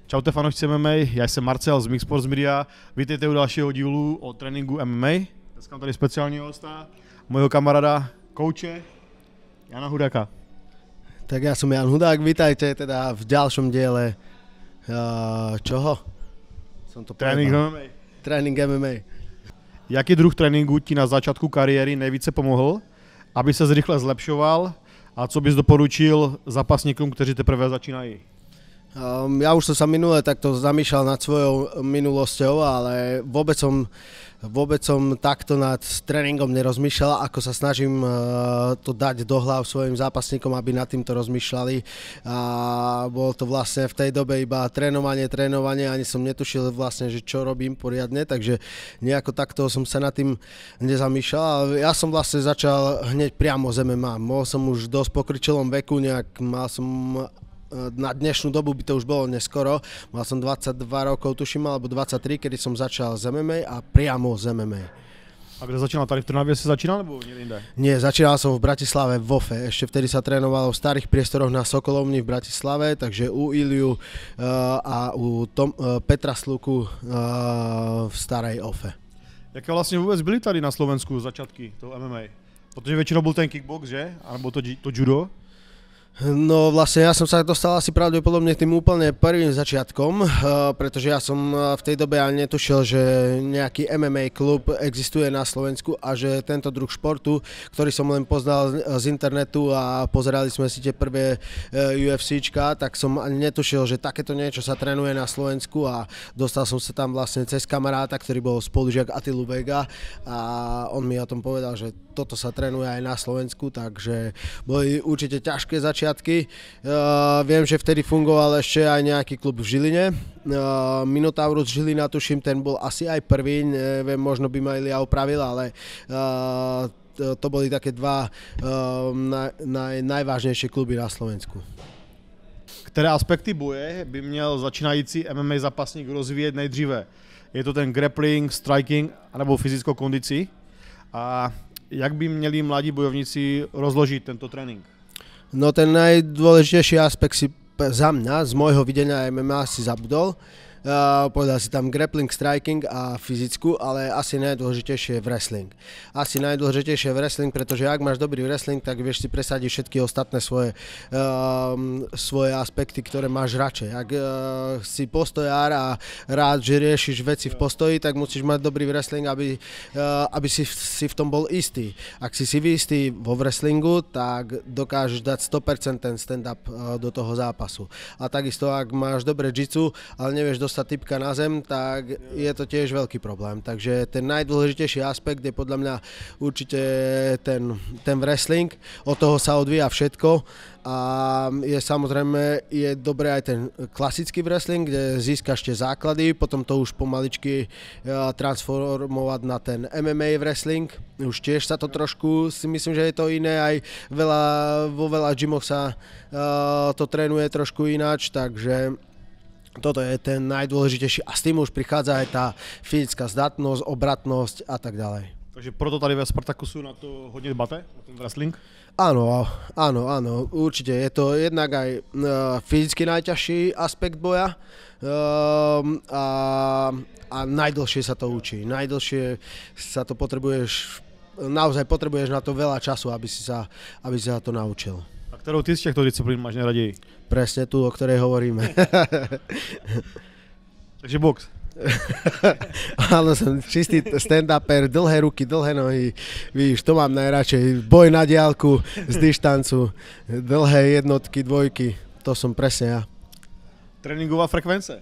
Čaute fanoušci MMA, já jsem Marcel z Mix Sports Media. Vítejte u dalšího dílu o tréninku MMA. Dneska mám tady speciálního hosta, mojho kamaráda, kouče Jana Hudaka. Tak ja som Jan Hudák, vítajte teda v ďalšom diele čoho? Trénink MMA. Trénink MMA. Jaký druh tréninku ti na začátku kariéry nejvíce pomohl, aby se rychle zlepšoval a co bys doporučil zápasníkům, kteří teprve začínají? Ja už som sa minule takto zamýšľal nad svojou minulosťou, ale vôbec som takto nad tréningom nerozmýšľal, ako sa snažím to dať do hlav svojim zápasníkom, aby nad týmto rozmýšľali. A bolo to vlastne v tej dobe iba trénovanie, ani som netušil vlastne, že čo robím poriadne, takže nejako takto som sa nad tým nezamýšľal. Ale ja som vlastne začal hneď priamo z MMA. Mohol som už dosť pokročilom veku, mal som na dnešnú dobu by to už bolo neskoro. Mal som 22 rokov, tuším, alebo 23, kedy som začal z MMA a priamo z MMA. A kde začínal? Tady v Trnavě si začínal, nebo někde jinde? Nie, začínal som v Bratislave v OFE. Ešte vtedy sa trénovalo v starých priestoroch na Sokolovni v Bratislave, takže u Iliu a u Petra Sluku v starej OFE. Jaké vlastně vůbec byly tady na Slovensku začátky toho MMA? Protože většinou byl ten kickbox, že? A nebo to judo? No vlastne ja som sa dostal asi pravdepodobne tým úplne prvým začiatkom, pretože ja som v tej dobe ani netušil, že nejaký MMA klub existuje na Slovensku a že tento druh športu, ktorý som len poznal z internetu a pozerali sme si tie prvé UFCčka, tak som ani netušil, že takéto niečo sa trénuje na Slovensku a dostal som sa tam vlastne cez kamaráta, ktorý bol spolužiak Attilu Vega a on mi o tom povedal, že toto sa trénuje aj na Slovensku, takže boli určite ťažké začiatky. Viem, že vtedy fungoval ešte aj nejaký klub v Žiline. Minotaurus Žilina, tuším, ten bol asi aj prvý, neviem, možno by ma Ilia opravil, ale to boli také dva najvážnejšie kluby na Slovensku. Které aspekty boje by měl začínající MMA zápasník rozvíjet nejdříve? Je to ten grappling, striking anebo fyzickou kondici? A jak by měli mladí bojovníci rozložiť tento trénink? No ten najdôležitejší aspekt si za mňa, z môjho videnia MMA si zabudol. Povedal si tam grappling, striking a fyzickú, ale asi najdôležitejšie je wrestling. Asi najdôležitejšie je wrestling, pretože ak máš dobrý wrestling, tak vieš si presadiť všetky ostatné svoje aspekty, ktoré máš radšej. Ak si postojár a rád, že riešiš veci v postoji, tak musíš mať dobrý wrestling, aby si v tom bol istý. Ak si istý vo wrestlingu, tak dokážeš dať 100% ten stand-up do toho zápasu. A takisto, ak máš dobré jiu-jitsu, ale nevieš dostať typka na zem, tak je to tiež veľký problém. Takže ten najdôležitejší aspekt je podľa mňa určite ten wrestling. Od toho sa odvíja všetko a je dobré aj ten klasický wrestling, kde získaš tie základy, potom to už pomaličky transformovať na ten MMA wrestling. Už tiež sa to trošku, si myslím, že je to iné, aj vo veľa gymoch sa to trénuje trošku ináč, takže toto je ten najdôležitejší a s tým už prichádza aj tá fyzická zdatnosť, obratnosť a tak ďalej. Takže proto tady ve Spartakusu na to hodně dbate, na ten wrestling? Áno, určite. Je to jednak aj fyzicky najťažší aspekt boja a najdlhšie sa to učí. Najdlhšie sa to naozaj potrebuješ na to veľa času, aby si sa to naučil. A kterou ty z těchto disciplín máš nejraději? Presne tu, o ktorej hovoríme. Takže box. Áno, som čistý stand-uper, dlhé ruky, dlhé nohy, víš, to mám najradšej. Boj na diaľku, z dištancu, dlhé jednotky, dvojky, to som presne ja. Tréninková frekvence.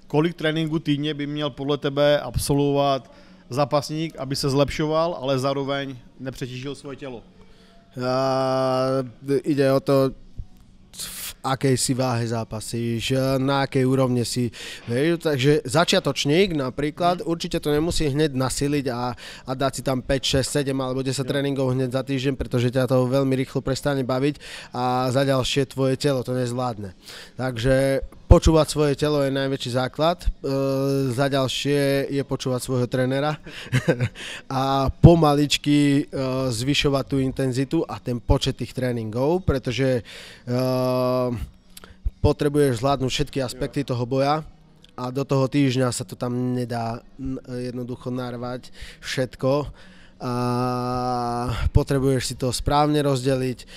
Kolik tréninku týdně by měl podle tebe absolvovat zápasník, aby se zlepšoval, ale zároveň nepřetížil svoje tělo? Ide o to, v akej si váhe zápasíš, na akej úrovne si, vieš, takže začiatočník napríklad, určite to nemusí hneď nasiliť a dať si tam 5, 6, 7 alebo 10 tréningov hneď za týždeň, pretože ťa to veľmi rýchlo prestane baviť a za ďalšie tvoje telo to nezvládne. Takže počúvať svoje telo je najväčší základ, za ďalšie je počúvať svojho trénera a pomaličky zvyšovať tú intenzitu a ten počet tých tréningov, pretože potrebuješ zvládnuť všetky aspekty toho boja a do toho týždňa sa to tam nedá jednoducho narvať všetko a potrebuješ si to správne rozdeliť,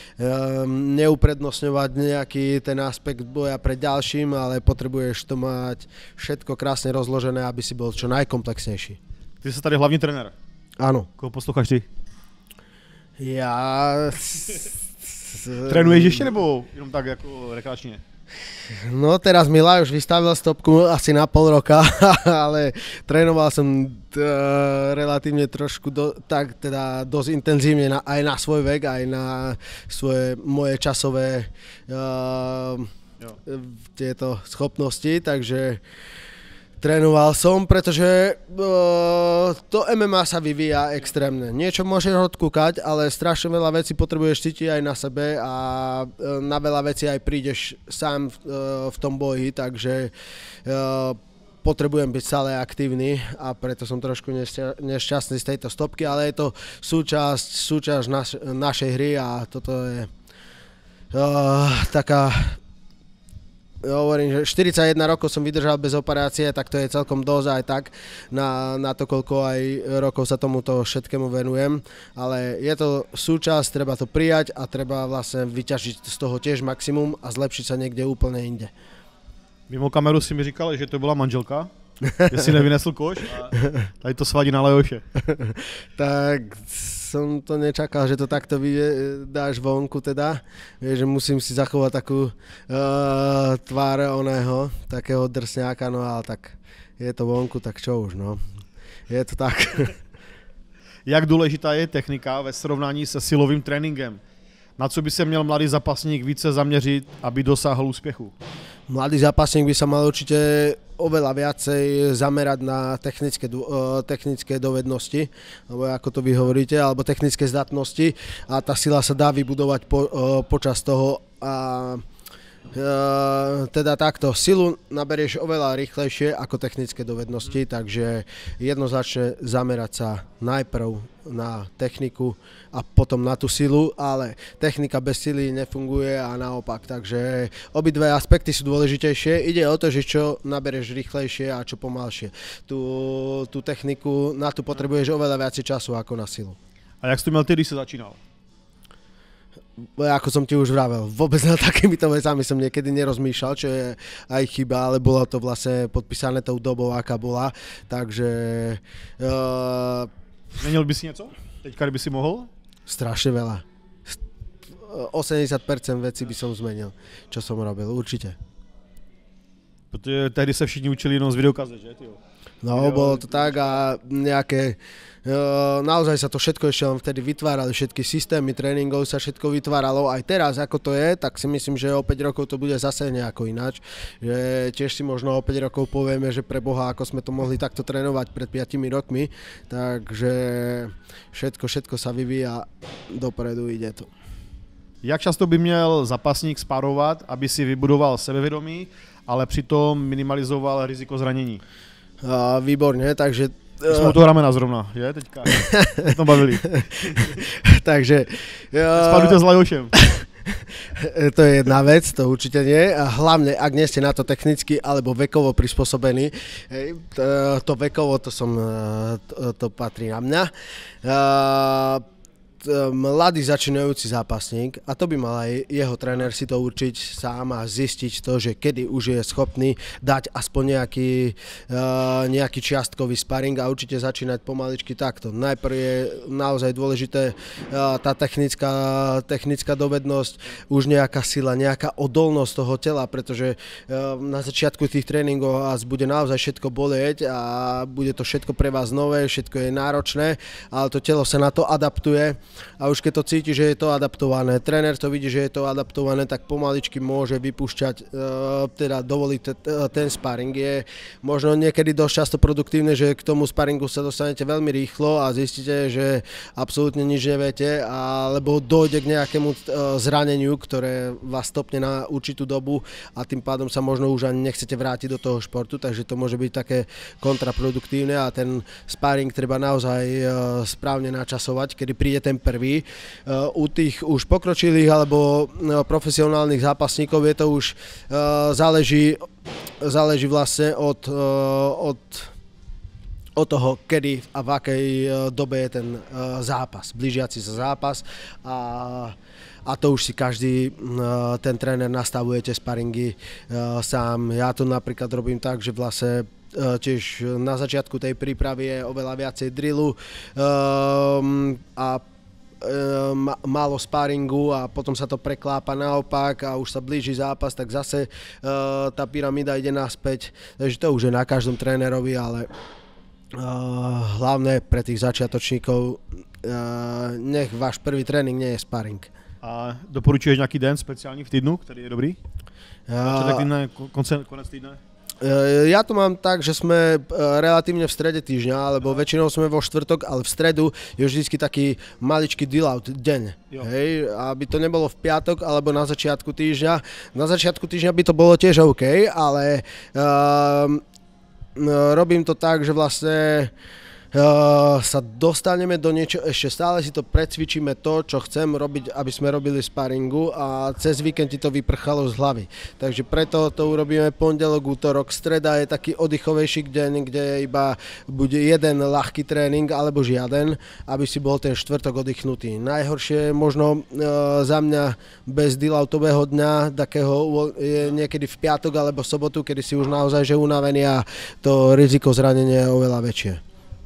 neuprednostňovať nejaký ten aspekt boja pred ďalším, ale potrebuješ to mať všetko krásne rozložené, aby si bol čo najkomplexnejší. Ty si tady hlavní trenér. Áno. Koho posloucháš ty? Ja... Trénuješ ještě nebo jenom tak jako rekreačně? No teraz mi Lajos vystavil stopku asi na pol roka, ale trénoval som relatívne trošku dosť intenzívne aj na svoj vek, aj na svoje moje časové tieto schopnosti, takže trénoval som, pretože to MMA sa vyvíja extrémne. Niečo môžeš odkúkať, ale strašne veľa vecí potrebuješ cítiť aj na sebe a na veľa vecí aj prídeš sám v tom boji, takže potrebujem byť stále aktívny a preto som trošku nešťastný z tejto stopky, ale je to súčasť našej hry a toto je taká... Hovorím, že 41 rokov som vydržal bez operácie, tak to je celkom dosť aj tak na to, koľko aj rokov sa tomuto všetkému venujem. Ale je to súčasť, treba to prijať a treba vlastne vyťažiť z toho tiež maximum a zlepšiť sa niekde úplne inde. Mimo kameru si mi říkal, že to byla manželka, že si nevynesl koš a tady to svadí na Lajoše. Tak som to nečakal, že to takto dáš vonku teda. Vieš, že musím si zachovať takú tvár oného, takého drsňáka, no ale tak je to vonku, tak čo už, no. Je to tak. Jak důležitá je technika ve srovnání se silovým tréninkem? Na co by se měl mladý zápasník více zaměřit, aby dosáhl úspěchu? Mladý zápasník by sa mal určite oveľa viacej zamerať na technické dovednosti, alebo ako to vy hovoríte, alebo technické zdatnosti a tá sila sa dá vybudovať počas toho a teda takto, silu naberieš oveľa rýchlejšie ako technické dovednosti, takže jednoznačne zamerať sa najprv na techniku a potom na tú silu, ale technika bez sily nefunguje a naopak, takže obidve aspekty sú dôležitejšie. Ide o to, že čo nabereš rýchlejšie a čo pomalšie. Tú techniku, na to potrebuješ oveľa viac času ako na silu. A jak si to měl ty, když si začínal? Ako som ti už vravel, vôbec na takýmito vecami som niekedy nerozmýšľal, čo je aj chyba, ale bolo to vlastne podpísané tou dobou, aká bola, takže... Zmenil by si něco? Teďka, kdyby si mohl? Strašne veľa. 80% vecí by som zmenil, čo som robil, určite. Protože tehdy se všichni učili jenom z videokaze, že? Tyjo? No, bolo to tak a nejaké... naozaj sa to všetko ešte len vtedy vytvárali, všetky systémy tréningov sa všetko vytváralo. Aj teraz, ako to je, tak si myslím, že o 5 rokov to bude zase nejako ináč. Že tiež si možno o 5 rokov povieme, že pre Boha, ako sme to mohli takto trénovať pred 5 rokmi. Takže všetko sa vyvíja, dopredu ide to. Jak často by měl zápasník spárovat, aby si vybudoval sebevědomí, ale přitom minimalizoval riziko zranění? Výborne, takže... Jsme u toho ramena zrovna, že? Teďka. Jsme to bavili. Takže... Spádujte s Lajošem. To je jedna vec, to určite nie. A hlavne, ak nie ste na to technicky alebo vekovo prispôsobení, to vekovo, to patrí na mňa. Mladý začínajúci zápasník, a to by mal aj jeho tréner si to určiť sám a zistiť to, že kedy už je schopný dať aspoň nejaký čiastkový sparing a určite začínať pomaličky takto. Najprv je naozaj dôležité tá technická dovednosť, už nejaká sila, nejaká odolnosť toho tela, pretože na začiatku tých tréningov vás bude naozaj všetko bolieť a bude to všetko pre vás nové, všetko je náročné, ale to telo sa na to adaptuje. A už keď to cíti, že je to adaptované, tréner to vidí, že je to adaptované, tak pomaličky môže vypúšťať, teda dovoliť ten sparing. Je možno niekedy dosť často produktívne, že k tomu sparingu sa dostanete veľmi rýchlo a zistíte, že absolútne nič neviete, alebo dojde k nejakému zraneniu, ktoré vás stopne na určitú dobu a tým pádom sa možno už ani nechcete vrátiť do toho športu, takže to môže byť také kontraproduktívne a ten sparing treba naozaj správne načasovať, kedy príde ten ten prvý. U tých už pokročilých alebo profesionálnych zápasníkov je to už záleží vlastne od toho, kedy a v akej dobe je ten zápas, blížiaci sa zápas a to už si každý ten tréner nastavuje tie sparingy sám. Ja to napríklad robím tak, že vlastne tiež na začiatku tej prípravy je oveľa viacej drillu a málo sparingu a potom sa to preklápa naopak a už sa blíži zápas, tak zase tá pyramída ide naspäť. Takže to už je na každom trénerovi, ale hlavne pre tých začiatočníkov nech váš prvý tréning nie je sparing. A doporučuješ nějaký den speciální v týdnu, který je dobrý? Začátek týdne, konec týdne? Ja to mám tak, že sme relatívne v strede týždňa, lebo väčšinou sme vo štvrtok, ale v stredu je vždycky taký maličký deal-out deň. Hej, aby to nebolo v piatok alebo na začiatku týždňa. Na začiatku týždňa by to bolo tiež OK, ale robím to tak, že vlastne sa dostaneme do niečo, ešte stále si to precvičíme to, čo chcem robiť, aby sme robili sparingu a cez víkend ti to vyprchalo z hlavy. Takže preto to urobíme pondelok, útorok, streda je taký oddychovejší deň, kde je iba bude jeden ľahký tréning alebo žiaden, aby si bol ten štvrtok oddychnutý. Najhoršie možno za mňa bez deal-outového dňa, takého je niekedy v piatok alebo sobotu, kedy si už naozaj že unavený a to riziko zranenia je oveľa väčšie.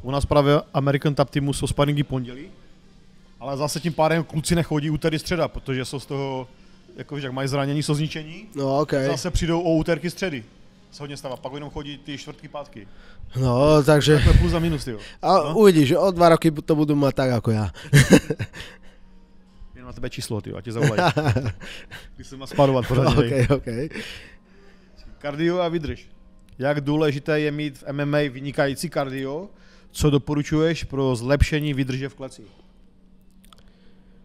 U nás právě American Top Teamu jsou sparingy pondělí, ale zase tím pádem kluci nechodí úterý středa, protože jsou z toho, jakože jak mají zranění, jsou zničení. No, okay. Zase přijdou o úterky středy. Se hodně stává, pak jenom chodí ty čtvrtky, pátky. No, takže... To je plus a minus, tyjo. A no? Uvidíš, o 2 roky to budu mať tak ako ja. Jen na tebe číslo, tyjo, a tě zavolají. Když se má spadovat pořádně. Okay. Kardio a vydrž. Jak důležité je mít v MMA vynikající kardio? Co doporučuješ pro zlepšení výdrže v kleci?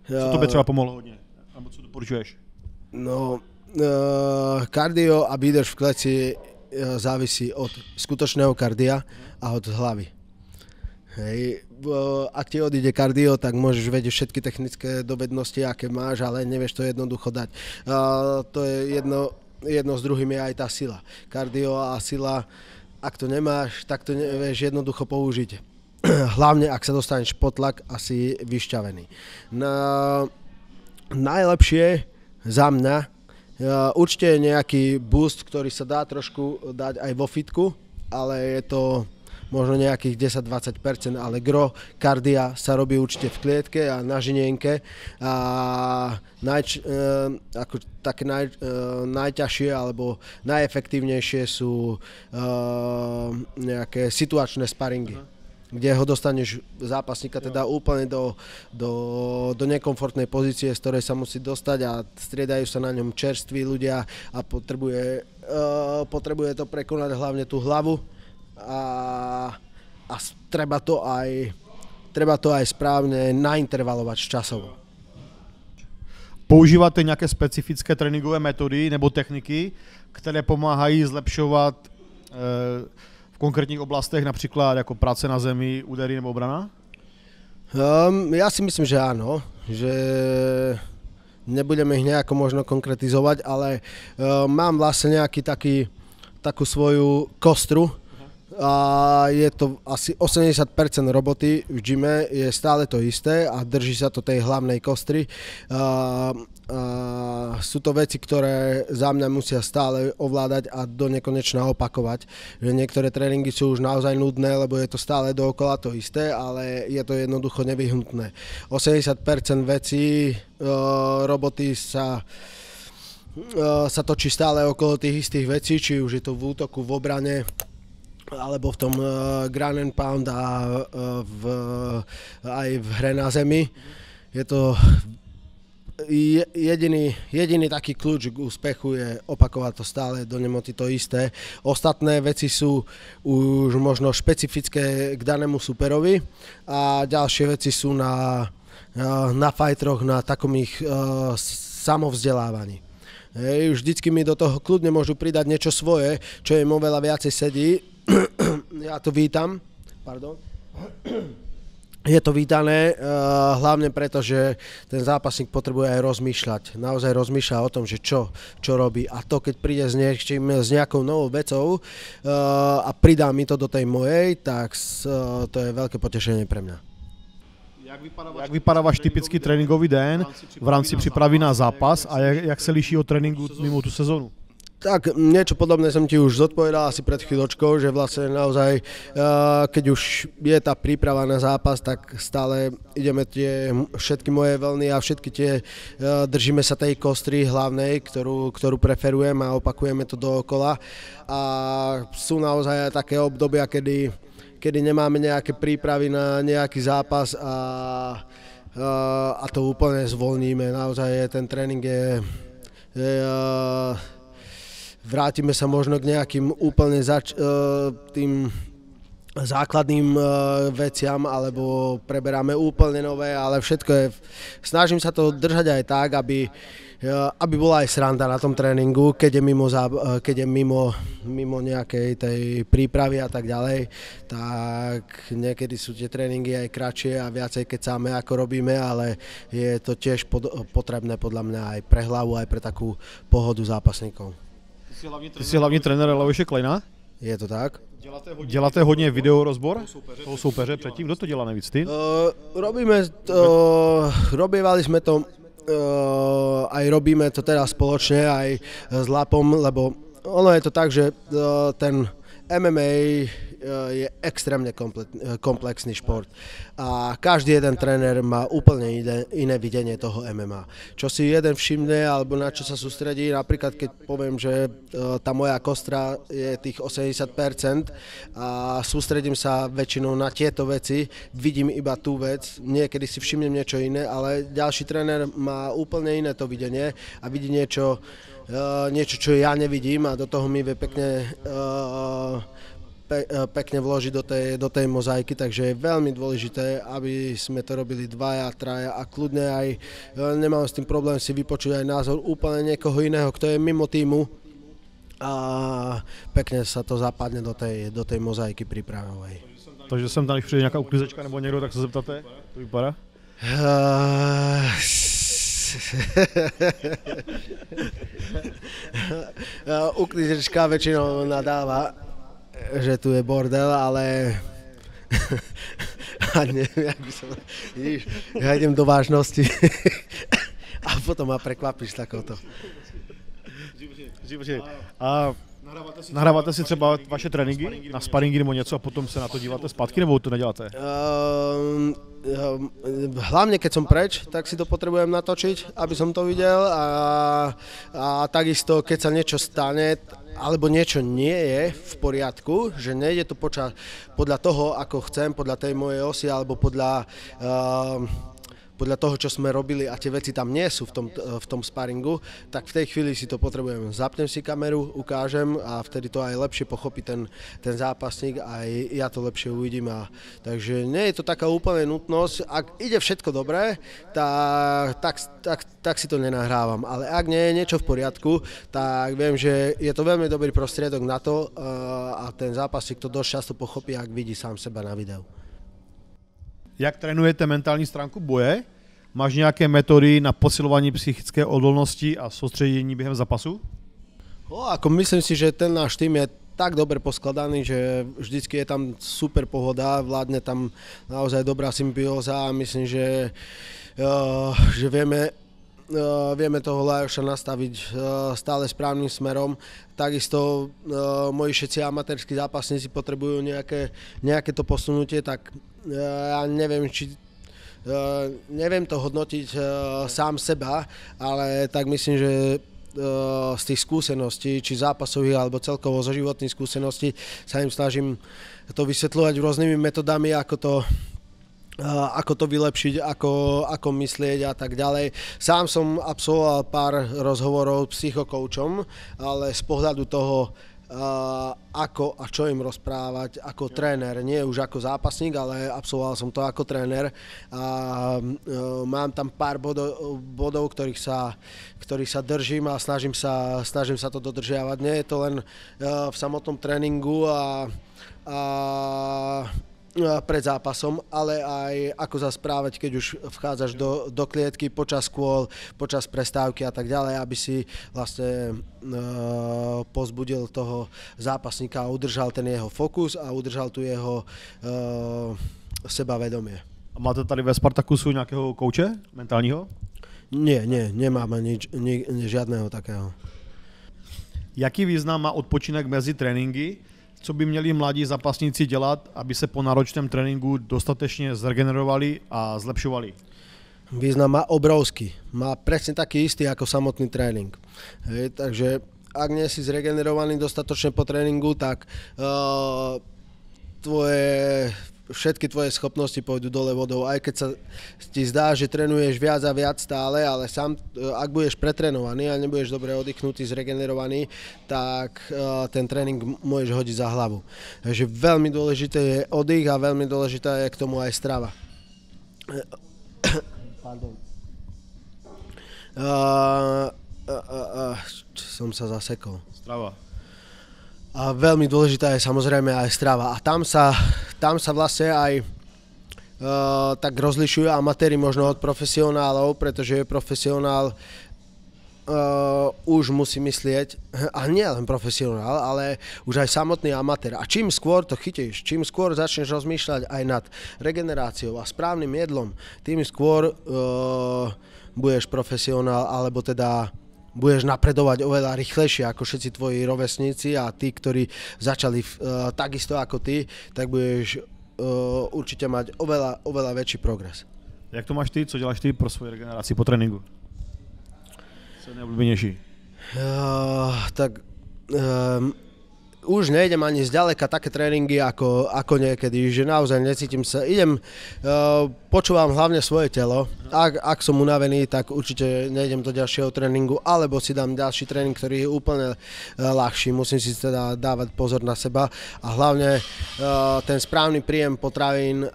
Co to by třeba pomohlo hodně? Nebo co doporučuješ? No, kardio a výdrž v kleci závisí od skutočného kardia a od hlavy. Hej. Ak ti odíde kardio, tak môžeš vedieť všetky technické dovednosti, aké máš, ale nevieš to jednoducho dať. To je jedno s druhým je aj tá sila. Kardio a sila, ak to nemáš, tak to nevieš jednoducho použiť. Hlavne, ak sa dostaneš pod tlak a si vyšťavený. Najlepšie za mňa určite je nejaký boost, ktorý sa dá trošku dať aj vo fitku, ale je to možno nejakých 10-20%, ale gro kardia sa robí určite v klietke a na žinienke a také najťažšie alebo najefektívnejšie sú nejaké situačné sparingy, kde ho dostaneš zápasníka teda úplne do nekomfortnej pozície, z ktorej sa musí dostať a striedajú sa na ňom čerství ľudia a potrebuje to prekonať hlavne tú hlavu. A treba to aj správne naintervalovať časovo. Používáte nějaké specifické tréninkové metody nebo techniky, které pomáhají zlepšovat v konkrétních oblastech, například jako práce na zemi, údery nebo obrana? Ja si myslím, že áno, že nebudeme ich nejako možno konkretizovať, ale mám vlastne takú svoju kostru, a je to asi 80% roboty v gyme je stále to isté a drží sa to tej hlavnej kostry. Sú to veci, ktoré za mňa musia stále ovládať a do nekonečna opakovať. Že niektoré tréningy sú už naozaj nudné, lebo je to stále dookola to isté, ale je to jednoducho nevyhnutné. 80% vecí roboty sa točí stále okolo tých istých vecí, či už je to v útoku, v obrane, alebo v tom ground and pound a aj v hre na zemi. Je to jediný taký kľúč k úspechu je opakovať to stále do nemoty to isté. Ostatné veci sú už možno špecifické k danému superovi a ďalšie veci sú na fightroch, na takom ich samovzdelávaní. Vždycky mi do toho kľudne môžu pridať niečo svoje, čo im oveľa viacej sedí. Ja to vítam. Pardon. je to vítané, hlavne preto, že ten zápasník potrebuje aj rozmýšľať. Naozaj rozmýšľa o tom, že čo robí. A to, keď príde s nejakou novou vecou a pridá mi to do tej mojej, tak to je veľké potešenie pre mňa. Jak vypadá váš typický tréninkový den v rámci přípravy na zápas a jak se liší od tréninku mimo tú sezónu? Tak niečo podobné som ti už zodpovedal asi pred chvíľočkou, že vlastne naozaj, keď už je tá príprava na zápas, tak stále ideme všetky moje vlny a všetky držíme sa tej kostry hlavnej, ktorú preferujem a opakujeme to dookola. A sú naozaj aj také obdobia, kedy nemáme nejaké prípravy na nejaký zápas a to úplne zvolníme. Naozaj ten tréning je vrátime sa možno k nejakým úplne tým základným veciam, alebo preberáme úplne nové, ale všetko je... Snažím sa to držať aj tak, aby bola aj sranda na tom tréningu, keď je mimo nejakej tej prípravy a tak ďalej, tak niekedy sú tie tréningy aj kratšie a viacej kecáme ako robíme, ale je to tiež potrebné podľa mňa aj pre hlavu, aj pre takú pohodu zápasníkov. Ty jsi hlavní trenér Leoše Kleina? Je to tak. Děláte hodně videorozbor toho soupeře předtím? Kdo to dělá nejvíc, ty? Robievali sme to, aj robíme to teda spoločne, aj s Lapom, lebo ono je to tak, že ten MMA je extrémne komplexný šport a každý jeden tréner má úplne iné videnie toho MMA. Čo si jeden všimne alebo na čo sa sústredí, napríklad keď poviem, že tá moja kostra je tých 80% a sústredím sa väčšinou na tieto veci, vidím iba tú vec, niekedy si všimnem niečo iné, ale ďalší tréner má úplne iné to videnie a vidí niečo, čo ja nevidím a do toho mi vie pekne vložiť do tej mozaiky, takže je veľmi dôležité, aby sme to robili dvaja, traja a kľudne aj nemám s tým problém si vypočuť aj názor úplne niekoho iného, kto je mimo týmu a pekne sa to zapadne do tej mozaiky prípravovej. Takže sem tam, když přijde nějaká uklízečka nebo někdo, tak se zeptáte, to vypadá? Uklízečka väčšinou nadáva, že tu je bordel, ale a neviem, jak by som... Vidíš, ja idem do vážnosti a potom ma prekvapíš takouto. A nahráváte si třeba vaše tréninky na sparingy nebo něco a potom se na to díváte zpátky, nebo to neděláte? Hlavne keď som preč, tak si to potrebujem natočiť, aby som to videl a takisto keď sa niečo stane alebo niečo nie je v poriadku, že nejde to podľa toho, ako chcem, podľa tej mojej osy alebo podľa toho, čo sme robili a tie veci tam nie sú v tom sparingu, tak v tej chvíli si to potrebujem. Zapnem si kameru, ukážem a vtedy to aj lepšie pochopí ten zápasník a aj ja to lepšie uvidím. Takže nie je to taká úplne nutnosť. Ak ide všetko dobré, tak si to nenahrávam. Ale ak nie je niečo v poriadku, tak viem, že je to veľmi dobrý prostriedok na to a ten zápasník to dosť často pochopí, ak vidí sám seba na videu. Jak trénujete mentální stránku boje? Máš nějaké metody na posilování psychické odolnosti a soustředění během zápasu? Ako myslím si, že ten náš tým je tak dobre poskladaný, že vždycky je tam super pohoda, vládne tam naozaj dobrá symbióza a myslím, že vieme toho Lajoša nastaviť stále správnym smerom. Takisto moji všetci amatérski zápasníci potrebujú nejaké to posunutie, tak ja neviem to hodnotiť sám seba, ale tak myslím, že z tých skúseností, či zápasových alebo celkovo zo životných skúseností sa im snažím to vysvetľovať rôznymi metodami, ako to vylepšiť, ako myslieť a tak ďalej. Sám som absolvoval pár rozhovorov s psychokoučom, ale z pohľadu toho, ako a čo im rozprávať ako tréner, nie už ako zápasník, ale absolvoval som to ako tréner a mám tam pár bodov, ktorých sa držím a snažím sa to dodržiavať. Nie je to len v samotnom tréningu pred zápasom, ale aj ako sa správať, keď už vchádzaš do klietky počas kôl, počas prestávky a tak ďalej, aby si vlastne pozbudil toho zápasníka a udržal ten jeho fokus a udržal tu jeho sebavedomie. A máte tady ve Spartakusu nějakého kouče mentálního? Nie, nemáme žiadného takého. Jaký význam má odpočinek mezi tréninky? Co by měli mladí zápasníci dělat, aby se po náročném tréninku dostatečně zregenerovali a zlepšovali? Význam má obrovský. Má presne taký istý ako samotný tréning. Hej, takže ak nie si zregenerovaný dostatočne po tréningu, tak všetky tvoje schopnosti pôjdu dole vodou, aj keď sa ti zdá, že trénuješ viac a viac stále, ale sám, ak budeš pretrénovaný a nebudeš dobre oddychnutý, zregenerovaný, tak ten tréning môžeš hodiť za hlavu. Takže veľmi dôležité je oddych a veľmi dôležitá je k tomu aj strava. Pardon. Som sa zasekol. Strava. A veľmi dôležitá je samozrejme aj strava. A tam sa vlastne aj tak rozlišujú amatéri možno od profesionálov, pretože profesionál už musí myslieť, a nie len profesionál, ale už aj samotný amatér. A čím skôr to chytíš, čím skôr začneš rozmýšľať aj nad regeneráciou a správnym jedlom, tým skôr budeš profesionál, alebo teda budeš napredovať oveľa rýchlejšie ako všetci tvoji rovesníci a tí, ktorí začali takisto ako ty, tak budeš určite mať oveľa väčší progres. Jak to máš ty? Co děláš ty pro svoji regeneraci po tréninku? Co je nejobľúbenejší? Už nejdem ani zďaleka také tréningy ako niekedy, že naozaj necítim sa. Počúvam hlavne svoje telo. Ak som unavený, tak určite nejdem do ďalšieho tréningu, alebo si dám ďalší tréning, ktorý je úplne ľahší. Musím si teda dávať pozor na seba a hlavne ten správny príjem potravín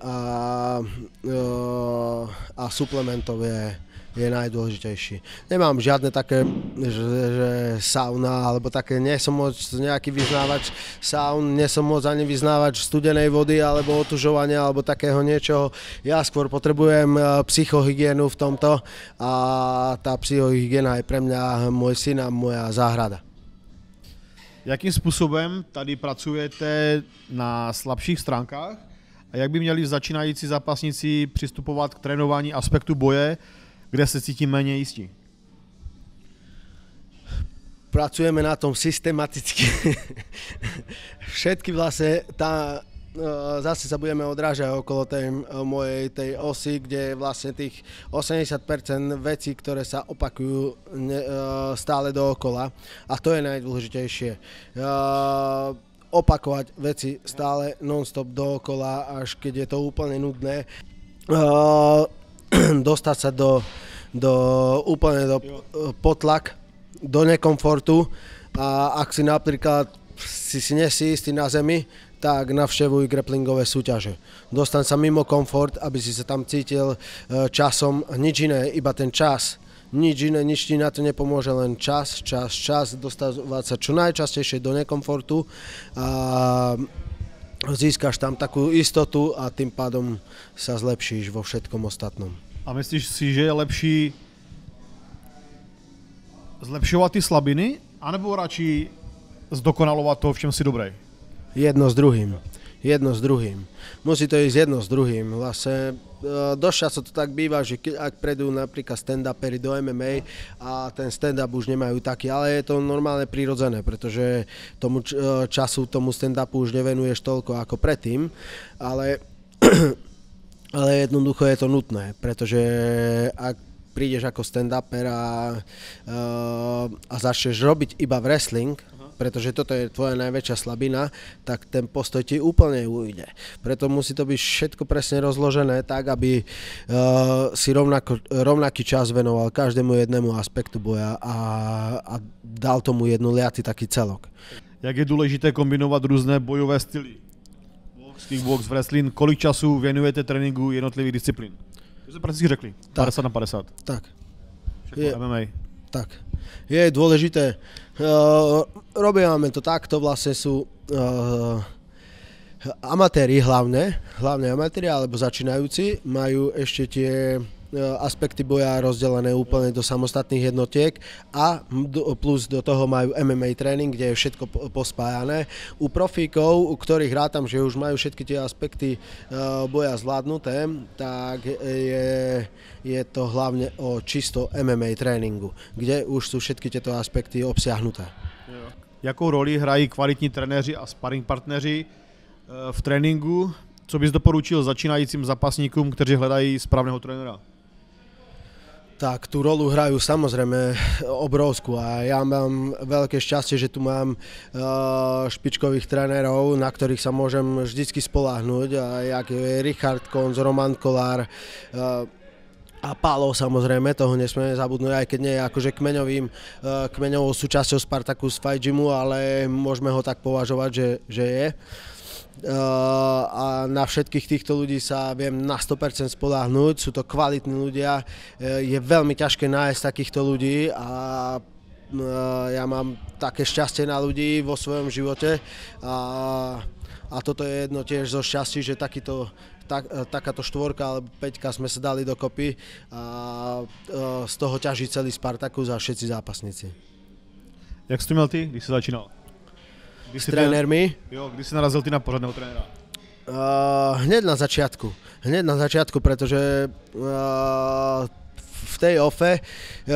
a suplementov je najdôležitejší. Nemám žiadne také, že sauna, alebo také, nie som moc nejaký vyznávač saun, nie som moc ani vyznávač studenej vody, alebo otužovania, alebo takého niečoho. Ja skôr potrebujem psychohygienu v tomto a tá psychohygiena je pre mňa môj syn a moja záhrada. Jakým způsobem tady pracujete na slabších stránkách a jak by měli začínající zápasníci přistupovat k trénování aspektu boje, kde se cítí méně jistí? Pracujeme na tom systematicky. Všetky vlastne zase sa budeme odrážať okolo tej osy, kde vlastne tých 80% vecí, ktoré sa opakujú stále dookola. A to je najdôležitejšie. Opakovať veci stále non-stop dookola, až keď je to úplne nudné. Dostať sa úplne do potlak, do nekomfortu a ak si napríklad si nesi istý na zemi, tak navštevuj grapplingové súťaže. Dostaň sa mimo komfort, aby si sa tam cítil časom, nič iné, iba ten čas. Nič iné, nič ti na to nepomôže, len čas, dostávať sa čo najčastejšie do nekomfortu a získaš tam takú istotu a tým pádom sa zlepšíš vo všetkom ostatnom. A myslíš si, že je lepší zlepšovat ty slabiny, anebo radši zdokonalovat to, v čem si dobrý? Jedno s druhým. Musí to ísť jedno s druhým. Vlastne dosť často to tak býva, že ak predú napríklad stand-upery do MMA a ten stand-up už nemajú taký, ale je to normálne prirodzené, pretože tomu času, tomu stand-upu už nevenuješ toľko ako predtým, ale jednoducho je to nutné, pretože ak prídeš ako stand-uper a začneš robiť iba wrestling, pretože toto je tvoja najväčšia slabina, tak ten postoj ti úplne ujde. Preto musí to byť všetko presne rozložené tak, aby si rovnaký čas venoval každému jednému aspektu boja a dal tomu jednoliatý taký celok. Jak je důležité kombinovat různé bojové styly? Box, kickbox, wrestling, kolik času věnujete tréninku jednotlivých disciplín? To jsme prakticky řekli, 50/50. Tak. Všechno MMA. Tak. Je dôležité, robíme to takto, vlastne sú Amatéri hlavne amatéri alebo začínajúci majú ešte tie aspekty boja rozdelené úplne do samostatných jednotiek a plus do toho majú MMA tréning, kde je všetko pospájané. U profíkov, u ktorých rátam, že už majú všetky tie aspekty boja zvládnuté, tak je to hlavne o čisto MMA tréningu, kde už sú všetky tieto aspekty obsiahnuté. Jakou roli hrají kvalitní trenéři a sparring partneři v tréninku? Co bys doporučil začínajícím zápasníkům, kteří hledají správného trenéra? Tak tú rolu hrajú samozrejme obrovskú a ja mám veľké šťastie, že tu mám špičkových trénerov, na ktorých sa môžem vždycky spoľahnúť, jak je Richard Konz, Roman Kolár a Pálo, samozrejme, toho nesmieme zabudnúť, aj keď nie je akože kmeňovou súčasťou Spartacus Fight Gymu, ale môžeme ho tak považovať, že je. A na všetkých týchto ľudí sa viem na 100% spoľahnúť, sú to kvalitní ľudia, je veľmi ťažké nájsť takýchto ľudí a ja mám také šťastie na ľudí vo svojom živote a toto je jedno tiež zo šťastí, že takáto štvorka alebo peťka sme sa dali dokopy a z toho ťaží celý Spartacus a všetci zápasníci. Jak jsi to měl ty, když jsi začínal? S trénermi? Kdy si narazil ty na pořadného trenéra? Hneď na začiatku, pretože v tej ofe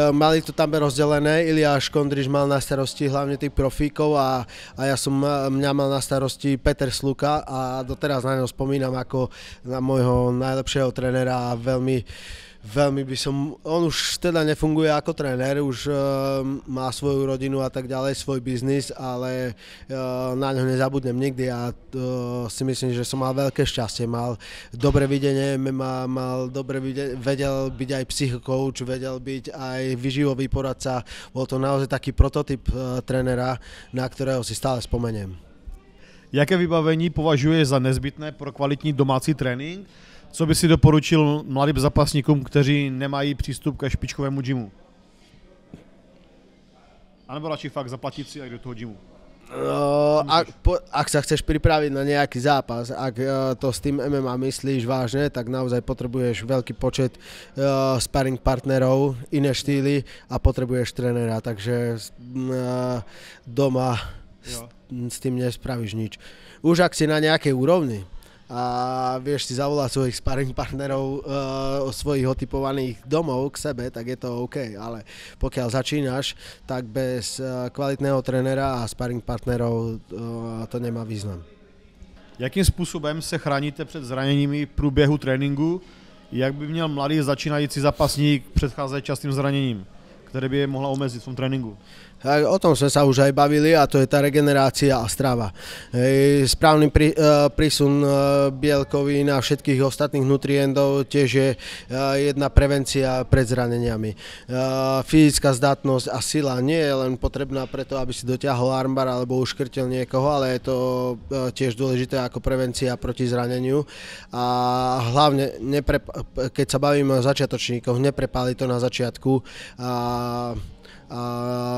mali to tam rozdelené, Iliáš Kondriš mal na starosti hlavne tých profíkov a mňa mal na starosti Peter Sluka a doteraz na ňo spomínam ako na môjho najlepšieho trénera a veľmi by som, on už teda nefunguje ako tréner, už má svoju rodinu a tak ďalej, svoj biznis, ale na ňo nezabudnem nikdy a si myslím, že som mal veľké šťastie, mal dobré videnie, vedel byť aj psychokouč, vedel byť aj výživový poradca, bol to naozaj taký prototyp trénera, na ktorého si stále spomeniem. Jaké vybavení považuješ za nezbytné pro kvalitní domácí trénink? Co by si doporučil mladým zápasníkům, kteří nemají přístup ke špičkovému gymu? A nebo radši fakt zaplatit si aj do toho gymu? Ak sa chceš pripraviť na nejaký zápas, ak to s tým MMA myslíš vážne, tak naozaj potrebuješ veľký počet sparring partnerov, iné štýly a potrebuješ trénera, takže doma s tým nespravíš nič. Už ak si na nejakej úrovni a vieš si zavolať svojich sparring partnerov svojich otypovaných domov k sebe, tak je to OK, ale pokiaľ začínaš, tak bez kvalitného trénera a sparring partnerov to nemá význam. Jakým způsobem se chráníte před zraněními v průběhu tréninku? Jak by měl mladý začínající zápasník předcházet častým zraněním, které by je mohla omezit v tom tréninku? O tom sme sa už aj bavili a to je tá regenerácia a strava. Správny prísun bielkovín a všetkých ostatných nutrientov tiež je jedna prevencia pred zraneniami. Fyzická zdatnosť a sila nie je len potrebná preto, aby si dotiahol armbar alebo uškrtil niekoho, ale je to tiež dôležité ako prevencia proti zraneniu. A hlavne, keď sa bavíme o začiatočníkoch, neprepáli to na začiatku a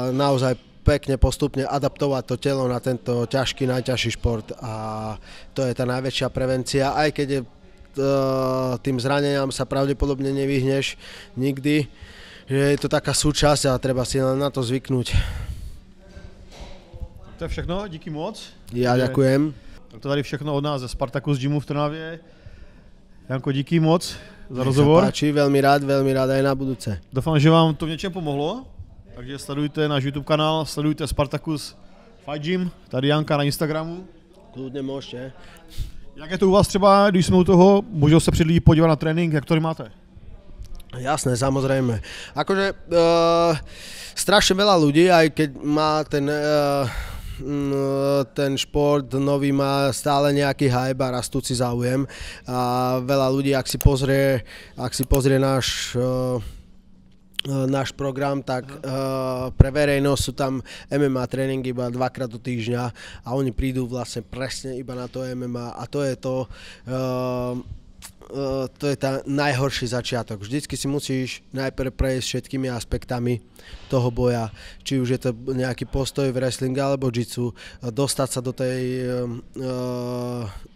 naozaj pekne postupne adaptovať to telo na tento ťažký, najťažší šport a to je tá najväčšia prevencia, aj keď tým zraneniam sa pravdepodobne nevyhneš nikdy, že je to taká súčasť a treba si len na to zvyknúť. To je všechno, díky moc. Ja ďakujem. Tak to tady všechno od nás ze Spartacus Gymu v Trnavě. Janko, díky moc za rozhovor. Páči, veľmi rád aj na budúce. Doufám, že vám to v něčem pomohlo. Takže sledujte náš YouTube kanál, sledujte Spartacus Fight Gym, tady Janka na Instagramu. Kľudne môžete. Jak je to u vás třeba, když jsme u toho, můžou se přijít podívat na trénink, jak to máte? Jasné, samozrejme. Akože strašne veľa ľudí, aj keď má ten šport nový, má stále nejaký hype a rastúci záujem. A veľa ľudí, ak si pozrie náš program, tak pre verejnosť sú tam MMA tréningy iba 2-krát do týždňa a oni prídu vlastne presne iba na to MMA a to je to, to je tá najhorší začiatok. Vždycky si musíš najprv prejsť všetkými aspektami toho boja, či už je to nejaký postoj v wrestlingu alebo jitsu, dostať sa do tej,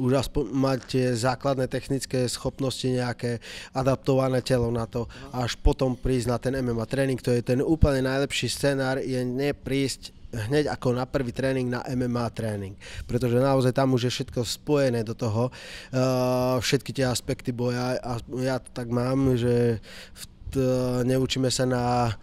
už aspoň mať tie základné technické schopnosti, nejaké adaptované telo na to, a až potom prísť na ten MMA tréning. To je ten úplne najlepší scenár, je neprísť hneď ako na prvý tréning na MMA tréning, pretože naozaj tam už je všetko spojené do toho, všetky tie aspekty boja, a ja to tak mám, že neučíme sa na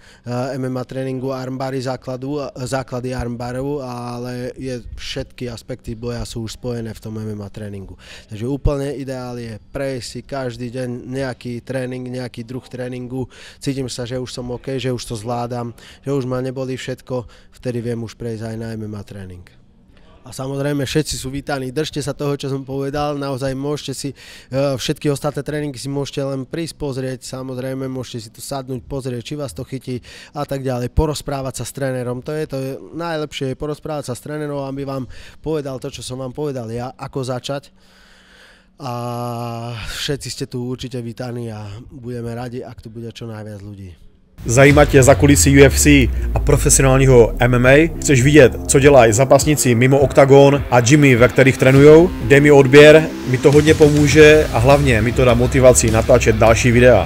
MMA tréningu armbary základy armbaru, ale všetky aspekty boja sú už spojené v tom MMA tréningu. Takže úplne ideál je prejsť si každý deň nejaký tréning, nejaký druh tréningu, cítim sa, že už som OK, že už to zvládam, že už ma neboli všetko, vtedy viem už prejsť aj na MMA tréning. A samozrejme všetci sú vítaní, držte sa toho, čo som povedal, naozaj môžete si všetky ostatné tréningy si môžete len prísť pozrieť, samozrejme môžete si tu sadnúť, pozrieť, či vás to chytí a tak ďalej, porozprávať sa s trénerom, to je najlepšie, porozprávať sa s trénerom, aby vám povedal to, čo som vám povedal ja, ako začať, a všetci ste tu určite vítaní a budeme radi, ak tu bude čo najviac ľudí. Zajímá tě za kulisy UFC a profesionálního MMA? Chceš vidět, co dělají zápasníci mimo oktagon a gymy, ve kterých trénujou? Dej mi odběr, mi to hodně pomůže a hlavně mi to dá motivaci natáčet další videa.